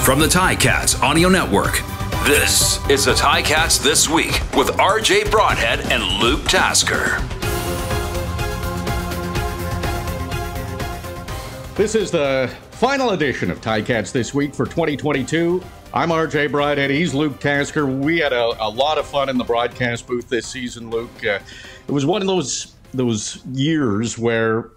From the Ticats Audio Network, this is the Ticats This Week with RJ Broadhead and Luke Tasker. This is the final edition of Ticats This Week for 2022. I'm RJ Broadhead. He's Luke Tasker. We had a lot of fun in the broadcast booth this season, Luke. It was one of those years where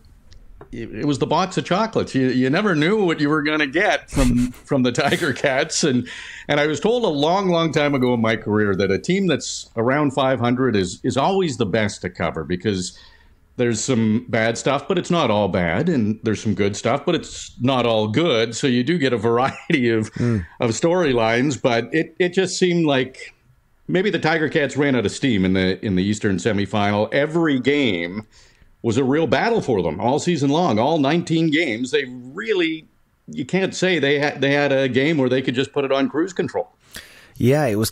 it was the box of chocolates. You never knew what you were going to get from the Tiger Cats. And I was told a long time ago in my career that a team that's around 500 is always the best to cover, because there's some bad stuff, but it's not all bad. And there's some good stuff, but it's not all good. So you do get a variety of storylines. But it just seemed like maybe the Tiger Cats ran out of steam in the Eastern semifinal. Every game was a real battle for them all season long, all 19 games. They really, you can't say they had a game where they could just put it on cruise control. Yeah, it was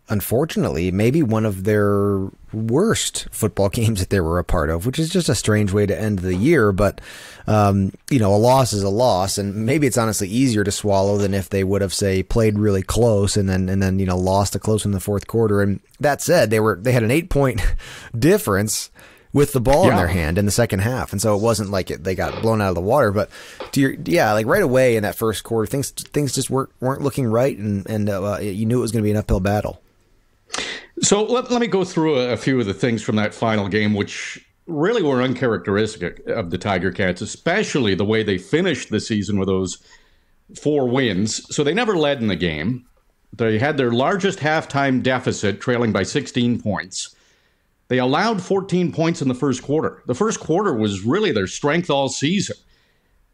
unfortunately maybe one of their worst football games that they were a part of, which is just a strange way to end the year. But, a loss is a loss, and maybe it's honestly easier to swallow than if they would have, say, played really close and then lost a close in the fourth quarter. And that said, they had an 8-point difference with the ball in their hand in the second half. And so it wasn't like they got blown out of the water. But right away in that first quarter, things just weren't looking right, and you knew it was going to be an uphill battle. So let me go through a few of the things from that final game, which really were uncharacteristic of the Tiger Cats, especially the way they finished the season with those 4 wins. So they never led in the game. They had their largest halftime deficit, trailing by 16 points. They allowed 14 points in the first quarter. The first quarter was really their strength all season.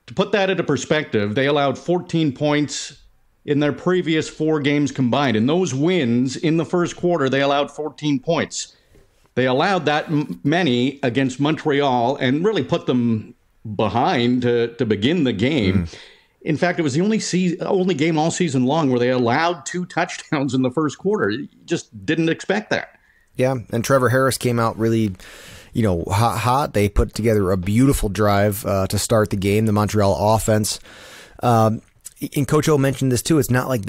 To put that into perspective, they allowed 14 points in their previous 4 games combined. In those wins in the first quarter, they allowed 14 points. They allowed that many against Montreal and really put them behind to begin the game. In fact, it was the only game all season long where they allowed 2 touchdowns in the first quarter. You just didn't expect that. Yeah, and Trevor Harris came out really, hot. They put together a beautiful drive to start the game. The Montreal offense, and Coach O mentioned this too. It's not like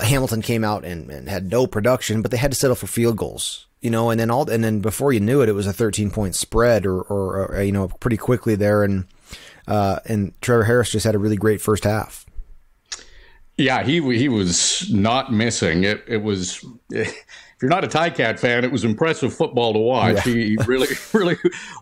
Hamilton came out and had no production, but they had to settle for field goals. And then before you knew it, it was a 13-point spread or pretty quickly there, and Trevor Harris just had a really great first half. Yeah, he was not missing. It was. If you're not a Ticat fan, it was impressive football to watch. Yeah. He really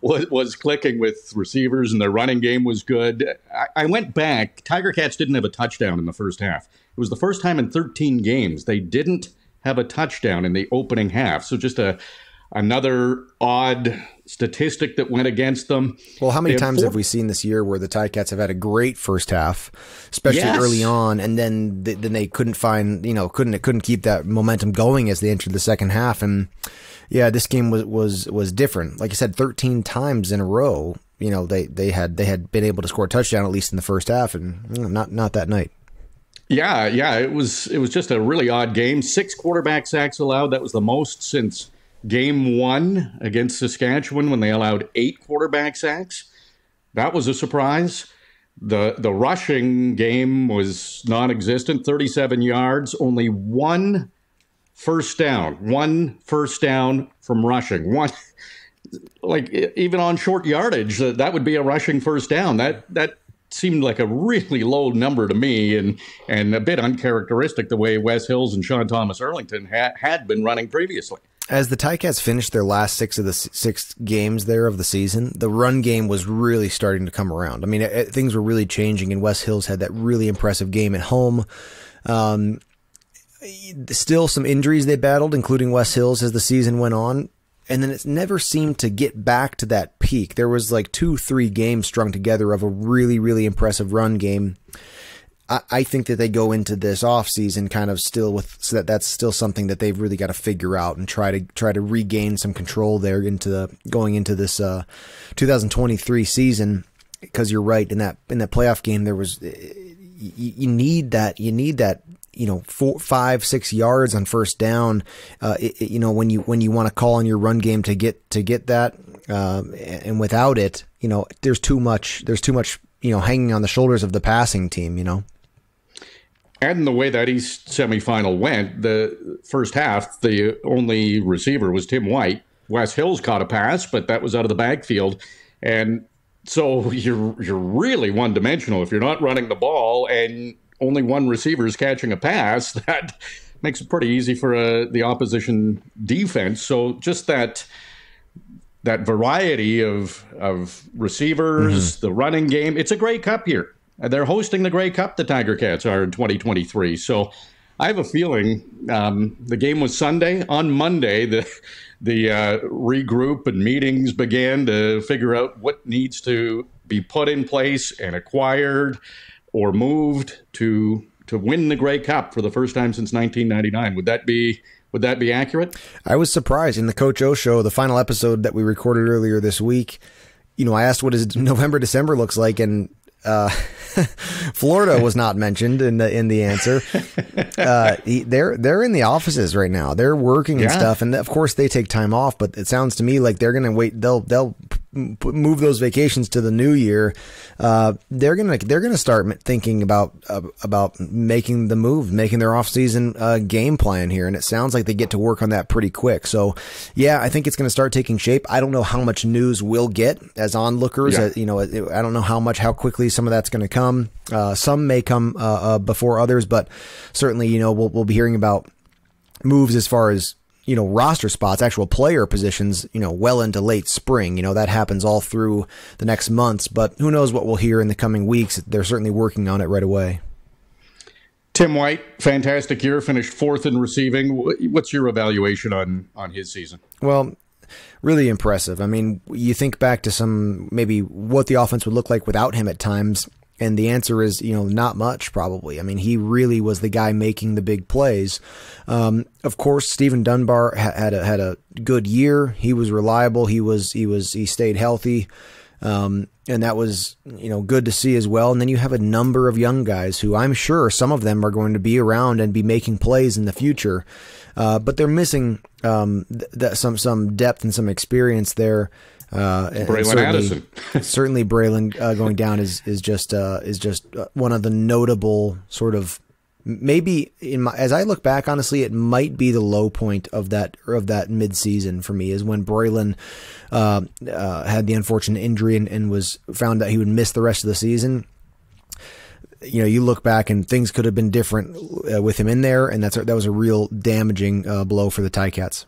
was clicking with receivers, and their running game was good. I went back. Tiger Cats didn't have a touchdown in the first half. It was the first time in 13 games they didn't have a touchdown in the opening half. So just another odd statistic that went against them. Well, how many times have we seen this year where the Ticats have had a great first half, especially early on, and then they couldn't find, couldn't keep that momentum going as they entered the second half. And yeah, this game was different. Like I said, 13 times in a row, they had been able to score a touchdown at least in the first half, and not that night. Yeah, it was just a really odd game. 6 quarterback sacks allowed. That was the most since Game 1 against Saskatchewan, when they allowed 8 quarterback sacks. That was a surprise. The rushing game was non-existent. 37 yards, only 1 first down. 1 first down from rushing. Even on short yardage, that would be a rushing first down. That seemed like a really low number to me, and a bit uncharacteristic the way Wes Hills and Sean Thomas Erlington had been running previously. As the Ticats finished their last 6 of the 6 games there of the season, the run game was really starting to come around. I mean, things were really changing, and Wes Hills had that really impressive game at home. Still some injuries they battled, including Wes Hills, as the season went on. And then it never seemed to get back to that peak. There was like 2-3 games strung together of a really, really impressive run game. I think that they go into this offseason kind of still so that's still something that they've really got to figure out and try to regain some control there going into this 2023 season. Because you're right, in that playoff game there was you need that 4, 5, 6 yards on first down. When you want to call on your run game to get that, and without it, there's too much hanging on the shoulders of the passing team. And the way that East semifinal went, the first half, the only receiver was Tim White. Wes Hills caught a pass, but that was out of the backfield. And so you're really one-dimensional. If you're not running the ball and only one receiver is catching a pass, that makes it pretty easy for the opposition defense. So just that variety of receivers, the running game, it's a Grey Cup year. They're hosting the Grey Cup, the Tiger Cats are in 2023. So I have a feeling the game was Sunday. On Monday, the regroup and meetings began to figure out what needs to be put in place and acquired or moved to win the Grey Cup for the first time since 1999. Would that be accurate? I was surprised. In the Coach O show, the final episode that we recorded earlier this week, I asked what his November, December looks like, and Florida was not mentioned in the answer. They're in the offices right now. They're working and stuff, and of course they take time off. But it sounds to me like they're going to wait. They'll move those vacations to the new year. They're gonna start thinking about making the move, making their off-season game plan here, and it sounds like they get to work on that pretty quick. So, yeah, I think it's going to start taking shape. I don't know how much news we'll get as onlookers. I don't know how quickly some of that's going to come. Some may come before others, but certainly, we'll be hearing about moves as far as roster spots, actual player positions, well into late spring. That happens all through the next months, but who knows what we'll hear in the coming weeks. They're certainly working on it right away. Tim White, fantastic year, finished 4th in receiving. What's your evaluation on his season? Well, really impressive. I mean, you think back to maybe what the offense would look like without him at times, and the answer is, not much, probably. I mean, he really was the guy making the big plays. Of course, Stephen Dunbar had a good year. He was reliable. He stayed healthy. And that was, good to see as well. And then you have a number of young guys who I'm sure some of them are going to be around and be making plays in the future. But they're missing, some depth and some experience there. Braylon Addison. Certainly Braylon going down is just one of the notable sort of, maybe as I look back, honestly, it might be the low point of that mid-season for me, is when Braylon had the unfortunate injury and was found that he would miss the rest of the season. You look back and things could have been different with him in there, and that was a real damaging blow for the Ticats.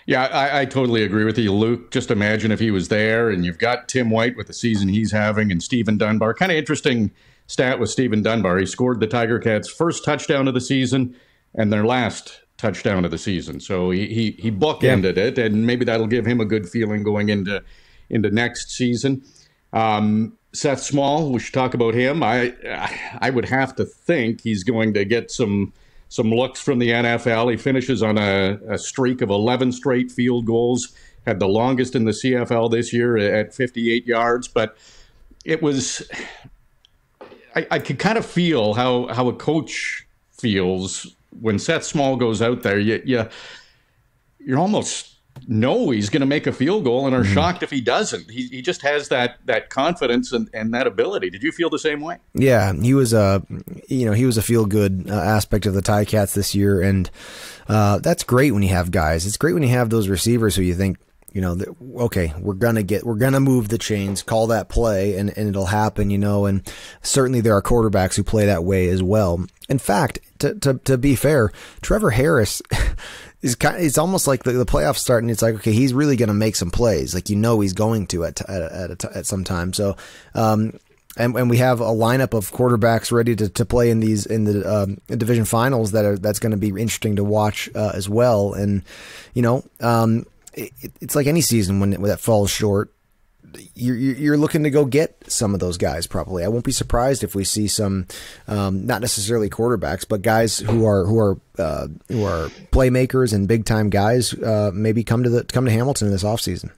Yeah, I totally agree with you, Luke. Just imagine if he was there, and you've got Tim White with the season he's having, and Stephen Dunbar. Kind of interesting stat with Stephen Dunbar. He scored the Tiger Cats' first touchdown of the season and their last touchdown of the season. So he bookended it, and maybe that'll give him a good feeling going into next season. Seth Small, we should talk about him. I would have to think he's going to get some looks from the NFL. He finishes on a streak of 11 straight field goals, had the longest in the CFL this year at 58 yards. But it was, I could kind of feel how a coach feels when Seth Small goes out there. You're almost know he's going to make a field goal and are shocked if he doesn't. He just has that confidence and that ability. Did you feel the same way? Yeah, he was a feel good aspect of the Ticats this year, and that's great when you have guys. It's great when you have those receivers who you think, okay, we're gonna move the chains, call that play, and it'll happen. And certainly there are quarterbacks who play that way as well. In fact, to be fair, Trevor Harris. It's almost like the playoffs start, and it's like, okay, he's really going to make some plays, like he's going to at some time. So, and we have a lineup of quarterbacks ready to play in the division finals that's going to be interesting to watch as well. And it's like any season when that falls short. You're looking to go get some of those guys. Probably, I won't be surprised if we see some, not necessarily quarterbacks, but guys who are playmakers and big time guys, maybe come to Hamilton in this offseason.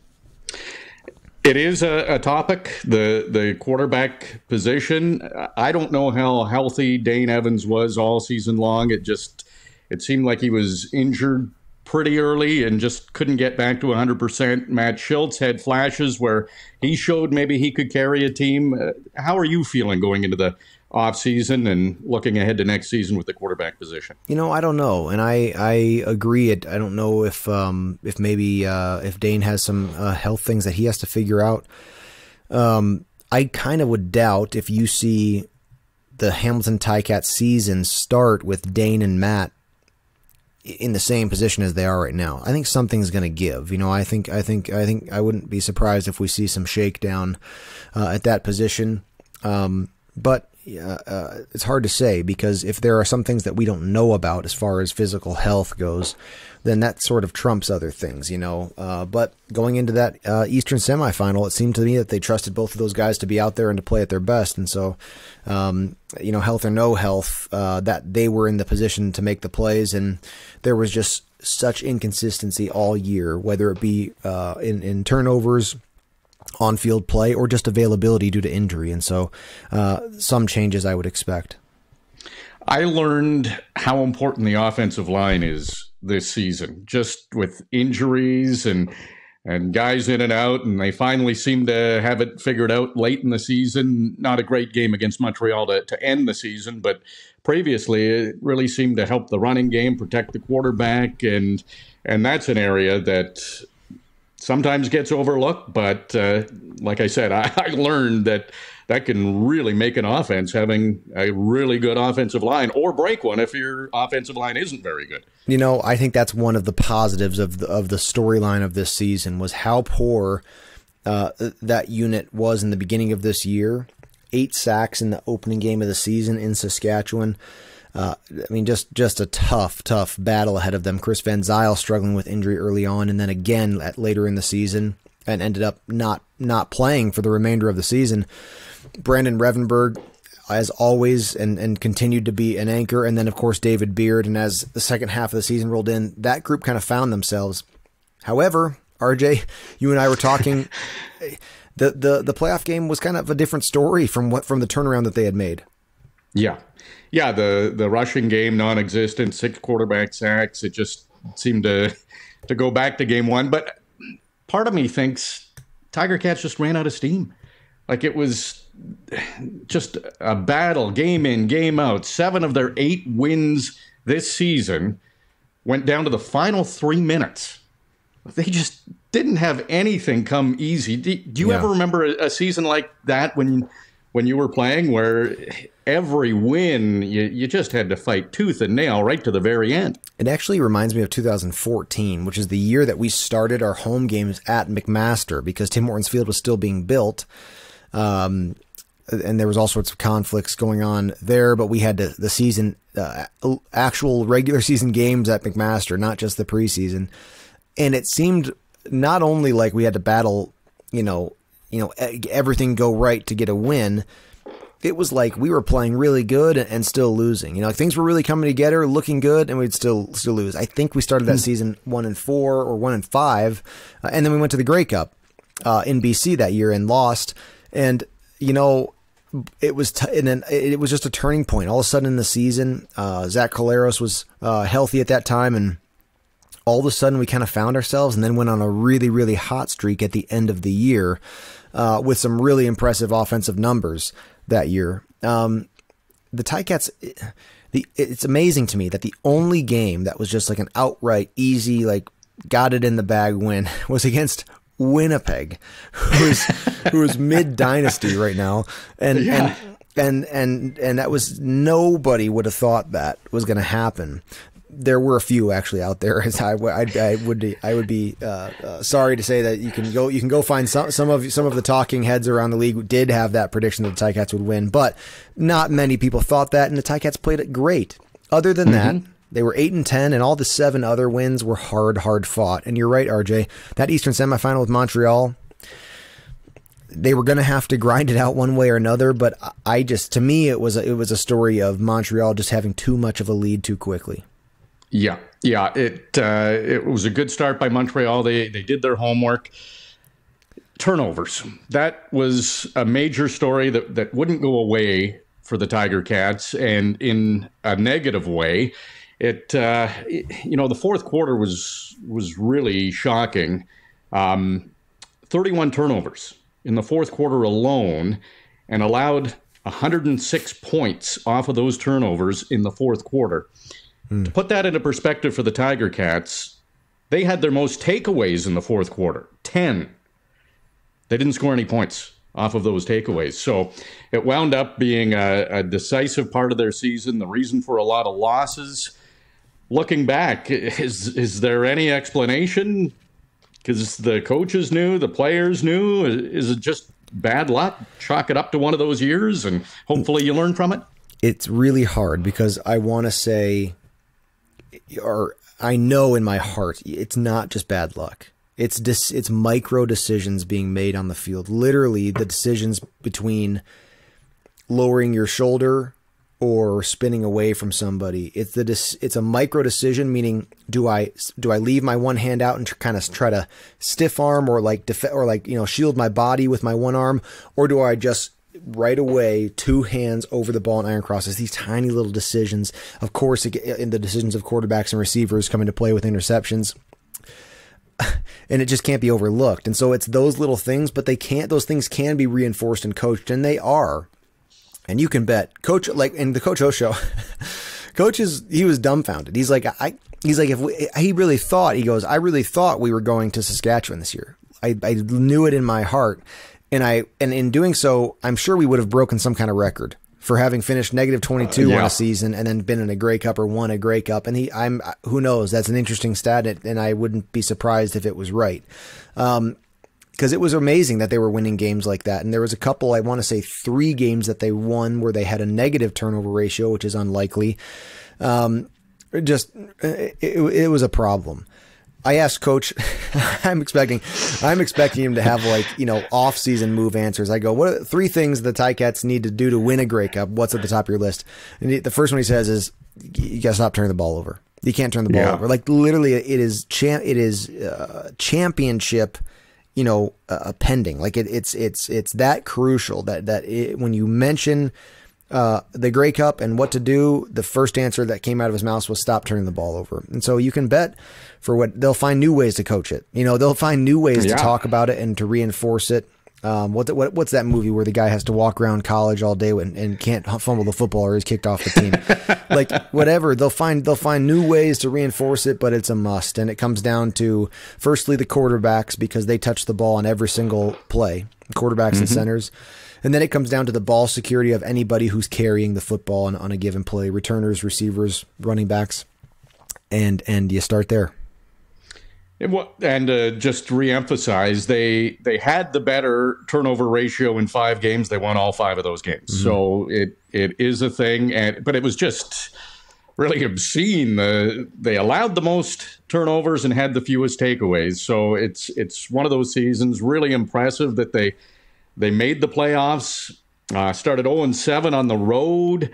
It is a topic, the quarterback position. I don't know how healthy Dane Evans was all season long. It seemed like he was injured pretty early and just couldn't get back to 100%. Matt Schultz had flashes where he showed maybe he could carry a team. How are you feeling going into the offseason and looking ahead to next season with the quarterback position? I don't know, and I agree. I don't know if maybe if Dane has some health things that he has to figure out. I kind of would doubt if you see the Hamilton Ticats season start with Dane and Matt in the same position as they are right now. I think something's going to give. I think I wouldn't be surprised if we see some shakedown at that position. But it's hard to say, because if there are some things that we don't know about as far as physical health goes, then that sort of trumps other things, But going into that Eastern semifinal, it seemed to me that they trusted both of those guys to be out there and to play at their best. And so, health or no health, that they were in the position to make the plays. And there was just such inconsistency all year, whether it be in turnovers, on-field play, or just availability due to injury. And so some changes I would expect. I learned how important the offensive line is this season, just with injuries and guys in and out, and they finally seem to have it figured out late in the season. Not a great game against Montreal to end the season, but previously it really seemed to help the running game, protect the quarterback, and that's an area that sometimes gets overlooked. But like I said, I learned that can really make an offense, having a really good offensive line, or break one if your offensive line isn't very good. I think that's one of the positives of the storyline of this season, was how poor that unit was in the beginning of this year. 8 sacks in the opening game of the season in Saskatchewan. Just a tough battle ahead of them. Chris Van Zyl struggling with injury early on, and then again later in the season, and ended up not playing for the remainder of the season. Brandon Revenberg, as always, and continued to be an anchor. And then, of course, David Beard. And as the second half of the season rolled in, that group kind of found themselves. However, RJ, you and I were talking, the playoff game was kind of a different story from the turnaround that they had made. Yeah. Yeah, the rushing game, non-existent, 6 quarterback sacks. It just seemed to go back to game 1. But part of me thinks Tiger Cats just ran out of steam. Like, it was just a battle, game in, game out. 7 of their 8 wins this season went down to the final 3 minutes. They just didn't have anything come easy. Do you ever remember a season like that when you were playing, where every win you just had to fight tooth and nail right to the very end? It actually reminds me of 2014, which is the year that we started our home games at McMaster, because Tim Hortons Field was still being built. And there was all sorts of conflicts going on there, but we had the season, actual regular season games at McMaster, not just the preseason. And it seemed not only like we had to battle, everything go right to get a win. It was like we were playing really good and still losing. Things were really coming together, looking good, and we'd still lose. I think we started that season 1-4 or 1-5, and then we went to the Grey Cup in BC that year and lost. And it was it was just a turning point. All of a sudden in the season, Zach Collaros was healthy at that time, and all of a sudden we kind of found ourselves, and then went on a really, really hot streak at the end of the year with some really impressive offensive numbers that year. The Ticats, it's amazing to me that the only game that was just like an outright easy, like got it in the bag win was against Winnipeg, who is mid dynasty right now, and that was, nobody would have thought that was going to happen. There were a few actually out there, as I would be sorry to say that you can go find some of the talking heads around the league did have that prediction that the Ticats would win, but not many people thought that, and the Ticats played it great. Other than that, they were 8-10, and all the 7 other wins were hard fought. And you're right, RJ, that Eastern semifinal with Montreal, they were going to have to grind it out one way or another. But to me, it was a story of Montreal just having too much of a lead too quickly. Yeah. It was a good start by Montreal. They did their homework. Turnovers. That was a major story that wouldn't go away for the Tiger Cats, and in a negative way. The fourth quarter was really shocking. 31 turnovers in the fourth quarter alone, and allowed 106 points off of those turnovers in the fourth quarter. To put that into perspective for the Tiger Cats, they had their most takeaways in the fourth quarter, 10. They didn't score any points off of those takeaways. So it wound up being a decisive part of their season, the reason for a lot of losses. Looking back, is there any explanation? Because the coaches knew, the players knew. Is it just bad luck? Chalk it up to one of those years, and hopefully you learn from it? It's really hard because I want to say, or I know in my heart, it's not just bad luck. It's micro decisions being made on the field. Literally, the decisions between lowering your shoulder or spinning away from somebody. It's a micro decision, meaning do I leave my one hand out and kind of try to stiff arm or shield my body with my one arm, or do I just right away, two hands over the ball and iron crosses? These tiny little decisions. Of course, in the decisions of quarterbacks and receivers come into play with interceptions. And it just can't be overlooked. And so it's those little things, but those things can be reinforced and coached, and they are. And you can bet Coach, like in the Coach O show, he was dumbfounded. He's like, I really thought we were going to Saskatchewan this year. I knew it in my heart. And in doing so, I'm sure we would have broken some kind of record for having finished negative 22 on a season and then been in a Grey Cup or won a Grey Cup. And who knows? That's an interesting stat, and I wouldn't be surprised if it was right. Because it was amazing that they were winning games like that. And there was a couple, I want to say 3 games that they won where they had a negative turnover ratio, which is unlikely. It was a problem. I asked Coach, I'm expecting him to have off-season move answers. I go, what are 3 things the Ticats need to do to win a Grey Cup? What's at the top of your list? And the first one he says is, you got to stop turning the ball over. You can't turn the ball over. Like literally it is championship, pending. Like it's that crucial that when you mention the Grey Cup and what to do, the first answer that came out of his mouth was stop turning the ball over. And so you can bet for what they'll find new ways to coach it. They'll find new ways to talk about it and to reinforce it. What's that movie where the guy has to walk around college all day and can't fumble the football or he's kicked off the team? Like whatever, they'll find new ways to reinforce it, but it's a must. And it comes down to firstly the quarterbacks, because they touch the ball on every single play, quarterbacks and centers. And then it comes down to the ball security of anybody who's carrying the football on a given play, returners, receivers, running backs, and you start there. And just to reemphasize, they had the better turnover ratio in 5 games. They won all 5 of those games. Mm-hmm. So it is a thing, but it was just really obscene. They allowed the most turnovers and had the fewest takeaways. So it's one of those seasons, really impressive that they made the playoffs, started 0-7 on the road.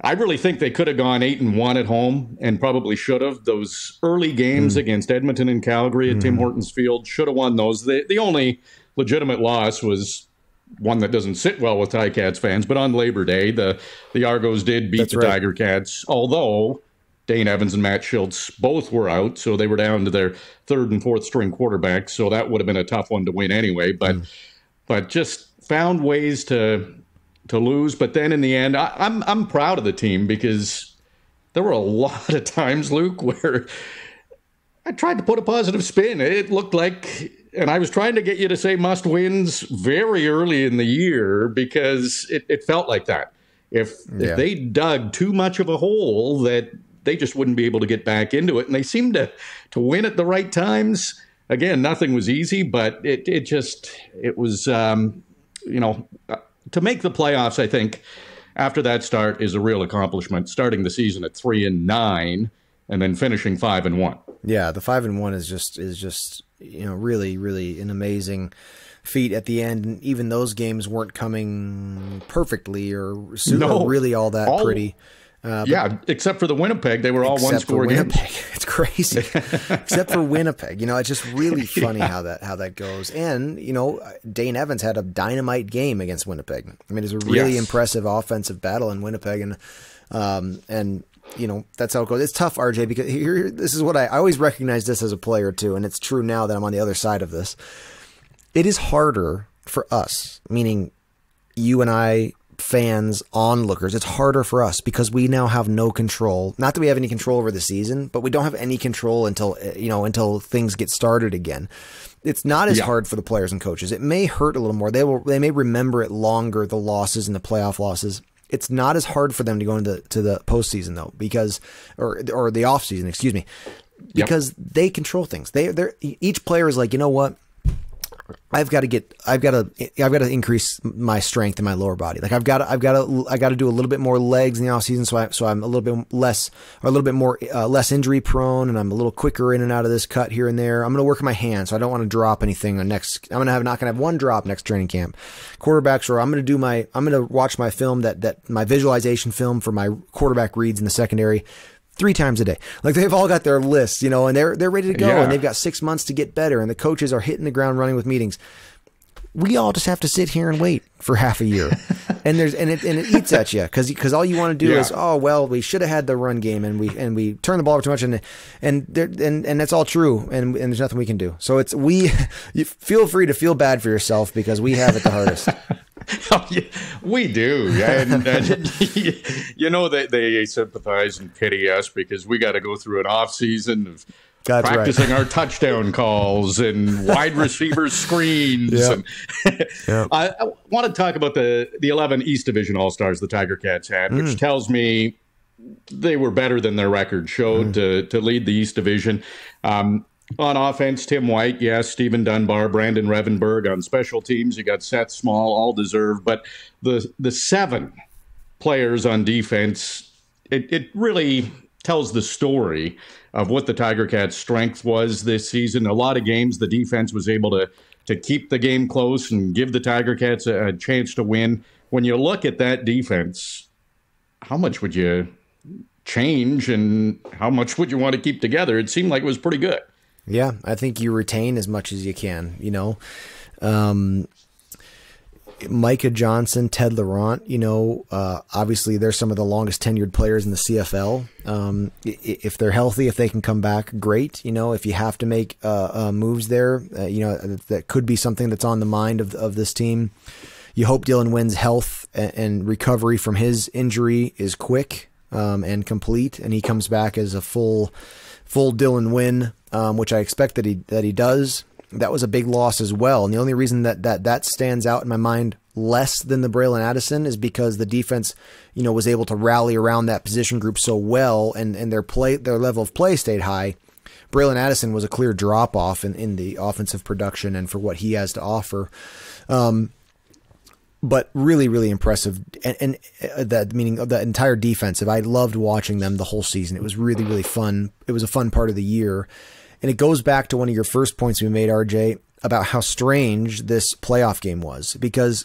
I really think they could have gone 8-1 at home and probably should have. Those early games against Edmonton and Calgary at Tim Hortons Field, should have won those. The only legitimate loss was one that doesn't sit well with Ticats fans, but on Labor Day, the Argos did beat the Tiger Cats, although Dane Evans and Matt Schultz both were out, so they were down to their 3rd and 4th string quarterbacks, so that would have been a tough one to win anyway, but just found ways to lose. But then in the end, I'm proud of the team, because there were a lot of times, Luke, where I tried to put a positive spin. It looked like, and I was trying to get you to say must wins very early in the year, because it felt like that. If they dug too much of a hole, that they just wouldn't be able to get back into it. And they seemed to win at the right times. Again, nothing was easy, but it was to make the playoffs, I think, after that start is a real accomplishment. Starting the season at 3-9 and then finishing 5-1. Yeah, the 5-1 is just really, really an amazing feat at the end. And even those games weren't coming perfectly or really all that pretty. Except for the Winnipeg, they were all one-score games. It's crazy. Except for Winnipeg, it's just really funny how that goes. And Dane Evans had a dynamite game against Winnipeg. I mean, it's a really impressive offensive battle in Winnipeg, and that's how it goes. It's tough, RJ, because this is what I always recognize this as a player too, and it's true now that I'm on the other side of this. It is harder for us, meaning you and I fans, onlookers, it's harder for us because we now have no control. Not that we have any control over the season, but we don't have any control until things get started again. It's not as hard for the players and coaches. It may hurt a little more. They may remember it longer, the losses and the playoff losses. It's not as hard for them to go into the postseason though, because or the off season, excuse me, because they control things. Each player is like, you know what? I've got to increase my strength in my lower body. Like I've got to do a little bit more legs in the off season. So I'm a little bit less, or a little bit more, less injury prone, and I'm a little quicker in and out of this cut here and there. I'm going to work my hands. So I don't want to drop anything on next. I'm not going to have one drop next training camp. Quarterbacks, or I'm going to watch my film that my visualization film for my quarterback reads in the secondary 3 times a day. Like they've all got their lists, and they're ready to go, and they've got 6 months to get better, and the coaches are hitting the ground running with meetings. We all just have to sit here and wait for half a year, and it eats at you because all you want to do is, oh well, we should have had the run game, and we turn the ball over too much, and that's all true, and there's nothing we can do. So you feel free to feel bad for yourself because we have it the hardest. Oh, yeah, we do, and they sympathize and pity us because we got to go through an off season of practicing our touchdown calls and wide receiver screens. Yep. And I want to talk about the 11 East Division All-Stars the Tiger Cats had, which tells me they were better than their record showed to lead the East Division. On offense, Tim White, yes, Stephen Dunbar, Brandon Revenberg. On special teams, you got Seth Small, all deserved. But the 7 players on defense, it really tells the story of what the Tiger Cats' strength was this season. A lot of games, the defense was able to keep the game close and give the Tiger Cats a chance to win. When you look at that defense, how much would you change and how much would you want to keep together? It seemed like it was pretty good. Yeah, I think you retain as much as you can, Micah Johnson, Ted Laurent, obviously they're some of the longest tenured players in the CFL. If they're healthy, if they can come back, great. If you have to make moves there, that could be something that's on the mind of this team. You hope Dylan Wynn's health and recovery from his injury is quick and complete, and he comes back as a full Dylan Wynn, which I expect that he does. That was a big loss as well. And the only reason that stands out in my mind less than the Braylon Addison is because the defense, was able to rally around that position group so well, and their level of play stayed high. Braylon Addison was a clear drop off in the offensive production and for what he has to offer. But really, really impressive. And that meaning of the entire defensive, I loved watching them the whole season. It was really, really fun. It was a fun part of the year. And it goes back to one of your first points we made, RJ, about how strange this playoff game was, because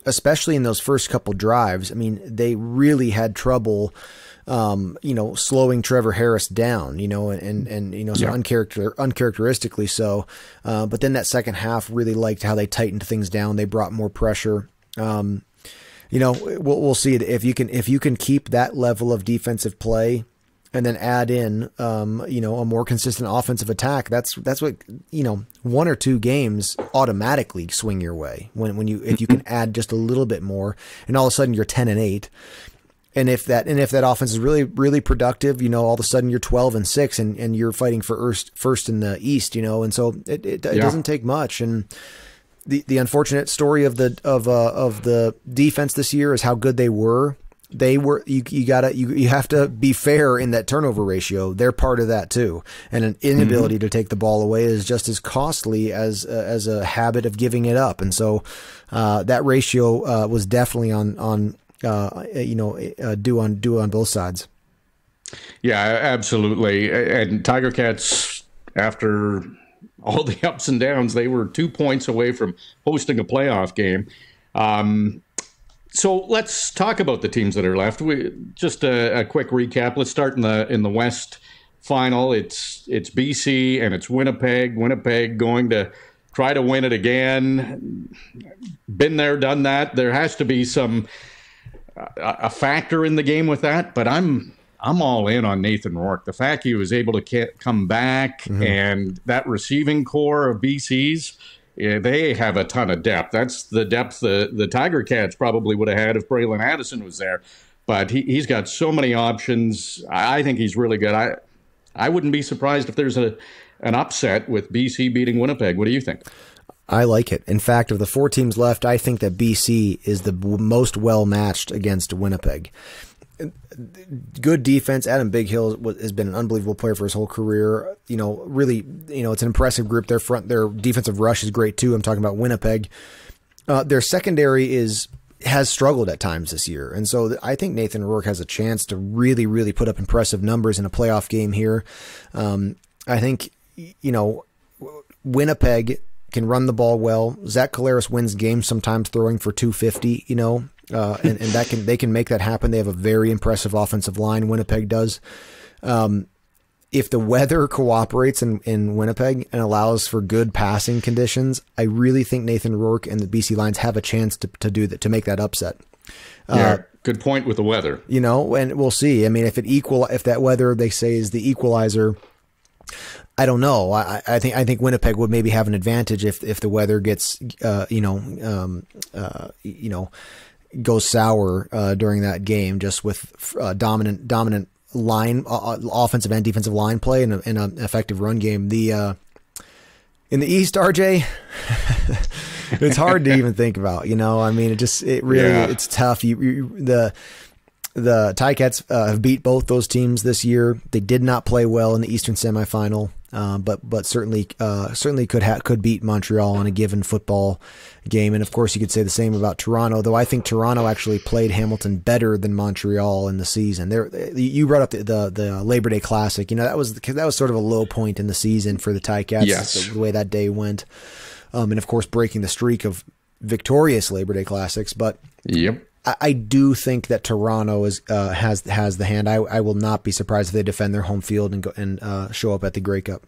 especially in those first couple drives, they really had trouble, slowing Trevor Harris down, uncharacteristically so. But then that second half really liked how they tightened things down. They brought more pressure. We'll see it if you can keep that level of defensive play and then add in, a more consistent offensive attack. That's what, 1 or 2 games automatically swing your way if you can add just a little bit more, and all of a sudden you're 10-8. And if that offense is really, really productive, all of a sudden you're 12-6 and you're fighting for first in the East, and so it doesn't take much. And the unfortunate story of the defense this year is how good they were. You have to be fair in that turnover ratio. They're part of that too. And an inability to take the ball away is just as costly as a habit of giving it up. And so, that ratio, was definitely due on both sides. Yeah, absolutely. And Tiger Cats, after all the ups and downs, they were 2 points away from hosting a playoff game. So let's talk about the teams that are left. Just a quick recap. Let's start in the West final. It's BC and it's Winnipeg. Winnipeg going to try to win it again. Been there, done that. There has to be a factor in the game with that, but I'm all in on Nathan Rourke. The fact he was able to come back and that receiving core of BC's, they have a ton of depth. That's the depth the Tiger Cats probably would have had if Braylon Addison was there. But he's got so many options. I think he's really good. I wouldn't be surprised if there's an upset with BC beating Winnipeg. What do you think? I like it. In fact, of the 4 teams left, I think that BC is the most well-matched against Winnipeg. Good defense. Adam Bighill has been an unbelievable player for his whole career. Really, it's an impressive group. Their defensive rush is great too. I'm talking about Winnipeg. Their secondary has struggled at times this year. And so I think Nathan Rourke has a chance to really, really put up impressive numbers in a playoff game here. I think, Winnipeg can run the ball well. Zach Collaros wins games sometimes throwing for 250, and they can make that happen. They have a very impressive offensive line. Winnipeg does. If the weather cooperates in Winnipeg and allows for good passing conditions, I really think Nathan Rourke and the BC Lions have a chance to do that, to make that upset. Yeah, good point with the weather. And we'll see. I mean, if that weather they say is the equalizer, I don't know. I think Winnipeg would maybe have an advantage if the weather gets goes sour during that game, just with dominant line, offensive and defensive line play and an effective run game. In the East, RJ, it's hard to even think about. I mean, it's tough. The Ticats have beat both those teams this year. They did not play well in the Eastern semifinal, but certainly could beat Montreal in a given football game. And of course, you could say the same about Toronto, though I think Toronto actually played Hamilton better than Montreal in the season. You brought up the Labor Day Classic. That was sort of a low point in the season for the Ticats. Yes. The way that day went, and of course breaking the streak of victorious Labor Day Classics. But yep. I do think that Toronto has the hand. I will not be surprised if they defend their home field and show up at the Grey Cup.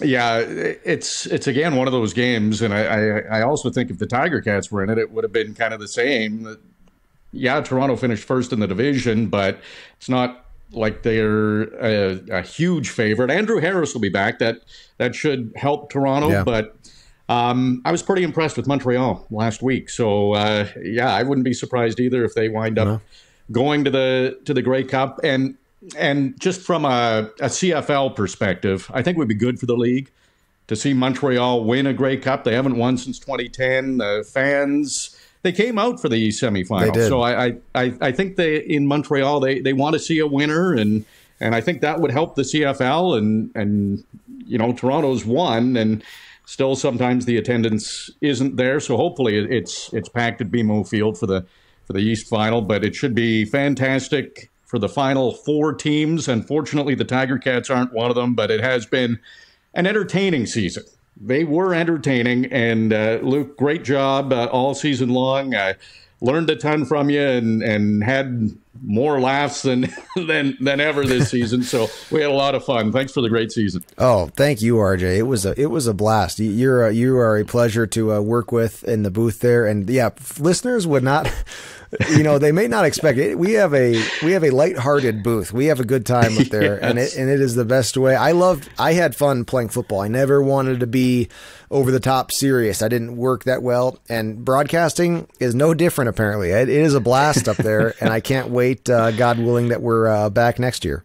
Yeah, it's again one of those games, and I also think if the Tiger Cats were in it, it would have been kind of the same. Yeah, Toronto finished first in the division, but it's not like they're a huge favorite. Andrew Harris will be back. That should help Toronto, yeah. But I was pretty impressed with Montreal last week. So, I wouldn't be surprised either if they wind up going to the Grey Cup. And just from a CFL perspective, I think it would be good for the league to see Montreal win a Grey Cup. They haven't won since 2010. The fans, they came out for the semifinal. They did. So I think in Montreal, they want to see a winner, and I think that would help the CFL. And Toronto's won, and still, sometimes the attendance isn't there, so hopefully it's packed at BMO Field for the East Final. But it should be fantastic for the final 4 teams. Unfortunately, the Tiger Cats aren't one of them, but it has been an entertaining season. They were entertaining, and Luke, great job all season long. I learned a ton from you and had more laughs than ever this season. So we had a lot of fun. Thanks for the great season. Oh, thank you, RJ. It was a blast. You are a pleasure to work with in the booth there. And yeah, listeners would not, they may not expect it. We have a lighthearted booth. We have a good time up there, yes. and it is the best way. I had fun playing football. I never wanted to be over the top serious. I didn't work that well, and broadcasting is no different. Apparently, it is a blast up there, and I can't wait. God willing, that we're back next year.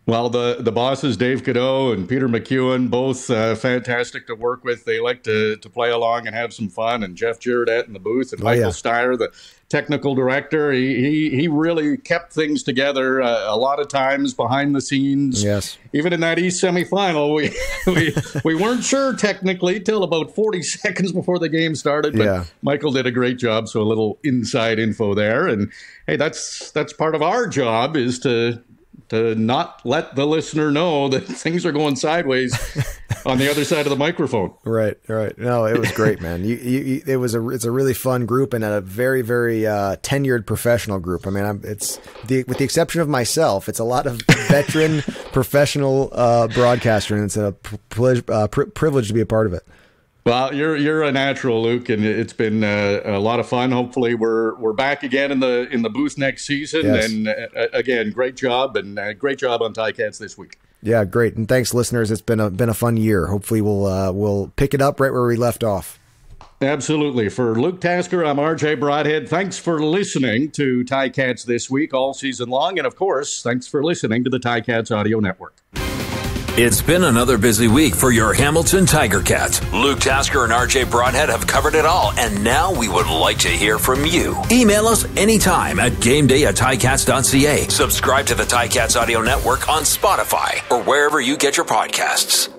Well, the bosses, Dave Cadeau and Peter McEwen, both fantastic to work with. They like to play along and have some fun. And Jeff Girodet in the booth, and Michael Steyer, the technical director. He really kept things together a lot of times behind the scenes. Yes. Even in that East semifinal, we weren't sure technically till about 40 seconds before the game started. But Michael did a great job. So a little inside info there. And hey, that's part of our job, is to not let the listener know that things are going sideways on the other sthe microphone. Right. No, it was great, man. It's a really fun group, and a very, very tenured professional group. I mean, with the exception of myself, it's a lot of veteran professional broadcaster, and it's a privilege to be a part of it. Well, you're a natural, Luke, and it's been a lot of fun. Hopefully, we're back again in the booth next season. Yes. And again, great job, and great job on Ticats this week. Yeah, great. And thanks, listeners. It's been a fun year. Hopefully we'll pick it up right where we left off. Absolutely. For Luke Tasker, I'm RJ Broadhead. Thanks for listening to Ticats This Week all season long. And of course, thanks for listening to the Ticats Audio Network. It's been another busy week for your Hamilton Tiger Cats. Luke Tasker and RJ Broadhead have covered it all, and now we would like to hear from you. Email us anytime at gameday@ticats.ca. Subscribe to the Ticats Audio Network on Spotify or wherever you get your podcasts.